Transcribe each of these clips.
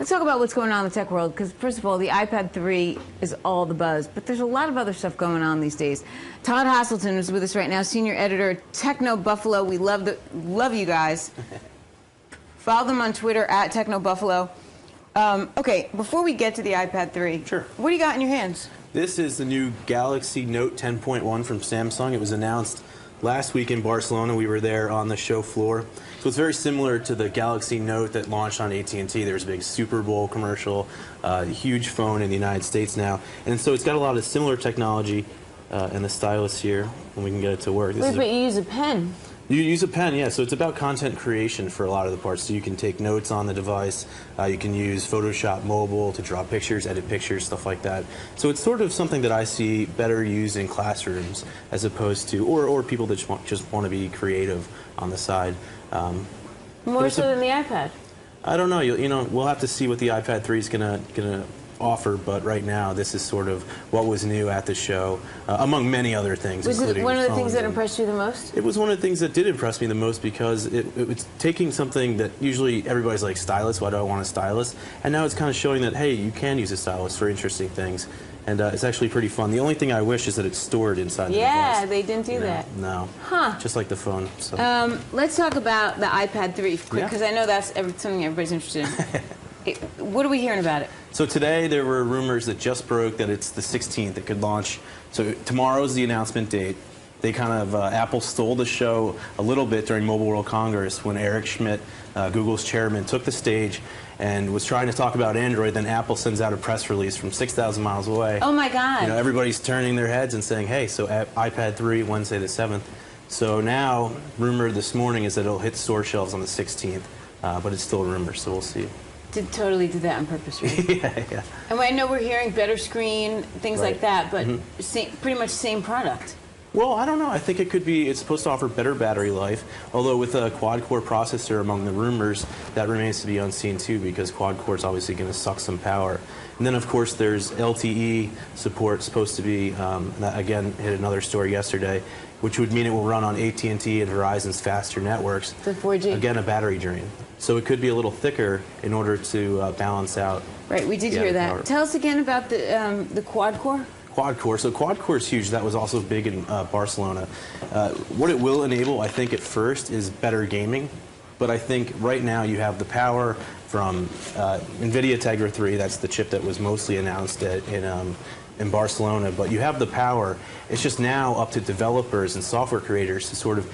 Let's talk about what's going on in the tech world, because first of all, the iPad 3 is all the buzz, but there's a lot of other stuff going on these days. Todd Haselton is with us right now, senior editor at Techno Buffalo. We love you guys. Follow them on Twitter at Techno Buffalo. Okay, before we get to the iPad 3, sure. What do you got in your hands? This is the new Galaxy Note 10.1 from Samsung. It was announced last week in Barcelona. We were there on the show floor. So it's very similar to the Galaxy Note that launched on AT&T. There's a big Super Bowl commercial, huge phone in the United States now. And so it's got a lot of similar technology and the stylus here, and we can get it to work. Wait, but you use a pen. You use a pen, yeah. So it's about content creation for a lot of the parts. So you can take notes on the device. You can use Photoshop Mobile to draw pictures, edit pictures, stuff like that. So it's sort of something that I see better used in classrooms as opposed to, or people that just want to be creative on the side. More so than the iPad? I don't know. You know, we'll have to see what the iPad 3 is gonna offer, but right now this is sort of what was new at the show, among many other things. Was it one of the things that impressed you the most? It was one of the things that did impress me the most because it's taking something that usually everybody's like, stylus, why do I want a stylus? And now it's kind of showing that, hey, you can use a stylus for interesting things. And it's actually pretty fun. The only thing I wish is that it's stored inside the device. Yeah, they didn't do that. No. Huh. Just like the phone. So. Let's talk about the iPad 3 quick, because I know that's something everybody's interested in. What are we hearing about it? So today there were rumors that just broke that it's the 16th. It could launch. So tomorrow's the announcement date. They kind of, Apple stole the show a little bit during Mobile World Congress when Eric Schmidt, Google's chairman, took the stage and was trying to talk about Android. Then Apple sends out a press release from 6,000 miles away. Oh my God. You know, everybody's turning their heads and saying, hey, so iPad 3, Wednesday the 7th. So now, rumor this morning is that it'll hit store shelves on the 16th, but it's still a rumor, so we'll see. Totally did that on purpose, right? Yeah. And I know we're hearing better screen, things like that, but pretty much same product. Well, I don't know. I think it could be, it's supposed to offer better battery life, although with a quad-core processor among the rumors, that remains to be unseen too, because quad-core is obviously going to suck some power. And then, of course, there's LTE support supposed to be, that again, hit another story yesterday, which would mean it will run on AT&T and Verizon's faster networks. The 4G. Again, a battery drain. So it could be a little thicker in order to balance out. Right, we did hear that. Power. Tell us again about the quad-core. Quad-core. So quad-core is huge. That was also big in Barcelona. What it will enable, I think, at first is better gaming. But I think right now you have the power from NVIDIA Tegra 3. That's the chip that was mostly announced in Barcelona. But you have the power. It's just now up to developers and software creators to sort of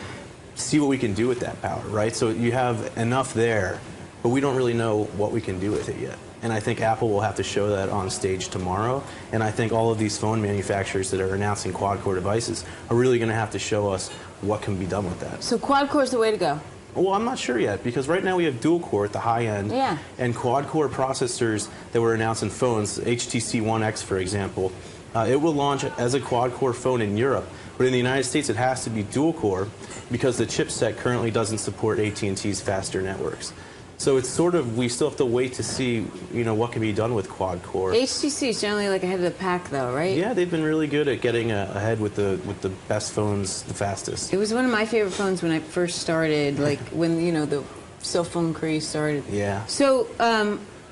see what we can do with that power, right? So you have enough there, but we don't really know what we can do with it yet. And I think Apple will have to show that on stage tomorrow. And I think all of these phone manufacturers that are announcing quad-core devices are really going to have to show us what can be done with that. So quad-core is the way to go? Well, I'm not sure yet, because right now we have dual-core at the high end. Yeah. And quad-core processors that were announced in phones, HTC One X, for example, it will launch as a quad-core phone in Europe. But in the United States, it has to be dual-core because the chipset currently doesn't support AT&T's faster networks. So it's sort of, we still have to wait to see, you know, what can be done with quad-core. HTC is generally like ahead of the pack, though, right? Yeah, they've been really good at getting ahead with the best phones, the fastest. It was one of my favorite phones when I first started, like when, you know, the cell phone craze started. Yeah. So,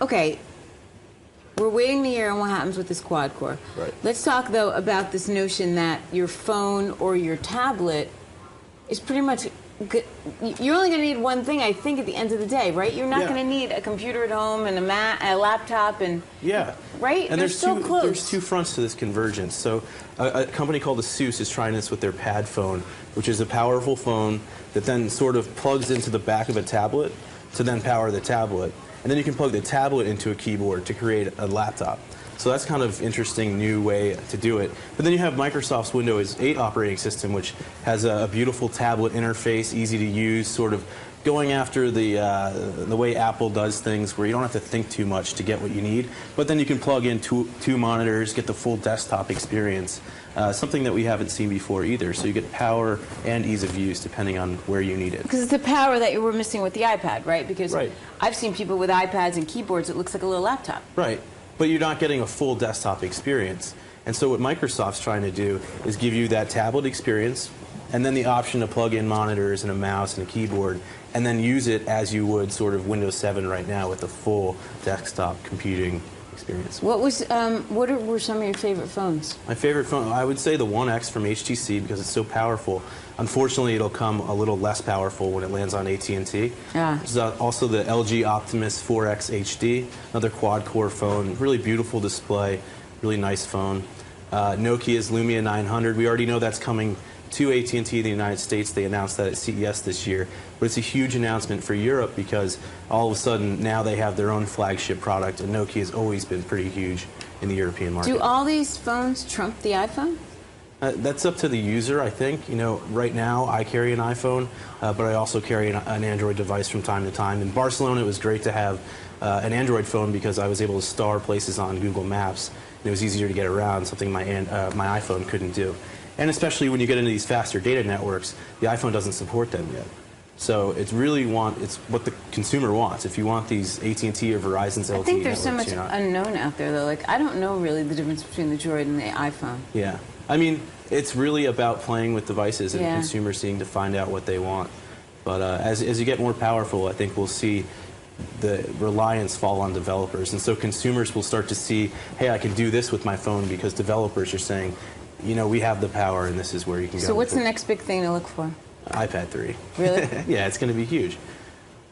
okay. We're waiting to hear on what happens with this quad-core. Right. Let's talk, though, about this notion that your phone or your tablet is pretty much... You're only going to need one thing, I think, at the end of the day, right? You're not going to need a computer at home and a laptop and... Yeah. Right? And there's two fronts to this convergence. So a company called ASUS is trying this with their Pad phone, which is a powerful phone that then sort of plugs into the back of a tablet to then power the tablet. And then you can plug the tablet into a keyboard to create a laptop. So that's kind of interesting new way to do it. But then you have Microsoft's Windows 8 operating system, which has a beautiful tablet interface, easy to use, sort of going after the way Apple does things, where you don't have to think too much to get what you need. But then you can plug in two monitors, get the full desktop experience, something that we haven't seen before either. So you get power and ease of use depending on where you need it. Because it's the power that you were missing with the iPad, right? Because I've seen people with iPads and keyboards, it looks like a little laptop. Right. But you're not getting a full desktop experience. And so what Microsoft's trying to do is give you that tablet experience, and then the option to plug in monitors and a mouse and a keyboard, and then use it as you would sort of Windows 7 right now with a full desktop computing experience. What were some of your favorite phones? My favorite phone, I would say the One X from HTC because it's so powerful. Unfortunately, it'll come a little less powerful when it lands on AT&T. Yeah. There's also the LG Optimus 4X HD, another quad-core phone, really beautiful display, really nice phone. Nokia's Lumia 900, we already know that's coming to AT&T in the United States. They announced that at CES this year. But it's a huge announcement for Europe because all of a sudden now they have their own flagship product, and Nokia has always been pretty huge in the European market. Do all these phones trump the iPhone? That's up to the user, I think. You know, right now I carry an iPhone, but I also carry an Android device from time to time. In Barcelona, it was great to have an Android phone because I was able to star places on Google Maps. And it was easier to get around, something my iPhone couldn't do. And especially when you get into these faster data networks, the iPhone doesn't support them yet. So it's what the consumer wants. If you want these AT&T or Verizon's LTE I think there's so networks, much unknown out there, though. Like, I don't know really the difference between the Droid and the iPhone. Yeah. I mean, it's really about playing with devices and Yeah. consumers seeing to find out what they want. But as you get more powerful, I think we'll see the reliance fall on developers. And so consumers will start to see, hey, I can do this with my phone because developers are saying, you know, we have the power and this is where you can go. So what's the next big thing to look for? iPad 3. Really? Yeah, it's going to be huge.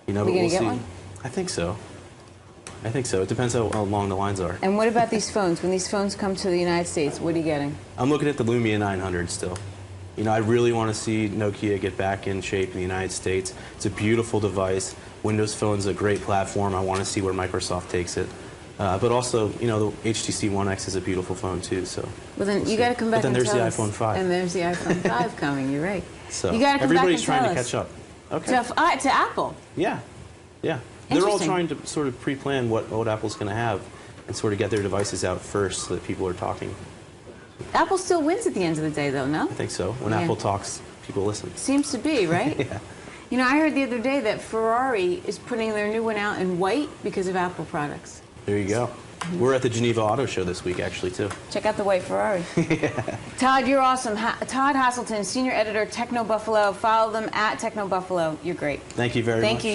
You know, We but gonna we'll get see. one? I think so. I think so. It depends how long the lines are. And what about these phones? When these phones come to the United States, what are you getting? I'm looking at the Lumia 900 still. You know, I really want to see Nokia get back in shape in the United States. It's a beautiful device. Windows Phone's a great platform. I want to see where Microsoft takes it. But also, you know, the HTC One X is a beautiful phone too. So. Well, then we'll you see. got to come back But then and there's tell the us. iPhone 5. And there's the iPhone 5 coming. You're right. So you got to come everybody's back and trying to tell us. catch up. Okay. To Apple. Yeah. Yeah. They're all Interesting. trying to sort of pre-plan what Apple's going to have and sort of get their devices out first so that people are talking. Apple still wins at the end of the day, though, no? I think so. When Yeah. Apple talks, people listen. Seems to be, right? Yeah. You know, I heard the other day that Ferrari is putting their new one out in white because of Apple products. There you go. We're at the Geneva Auto Show this week, actually, too. Check out the white Ferrari. Todd, you're awesome. Todd Haselton, senior editor, Techno Buffalo. Follow them at Techno Buffalo. You're great. Thank you very much. Thank you.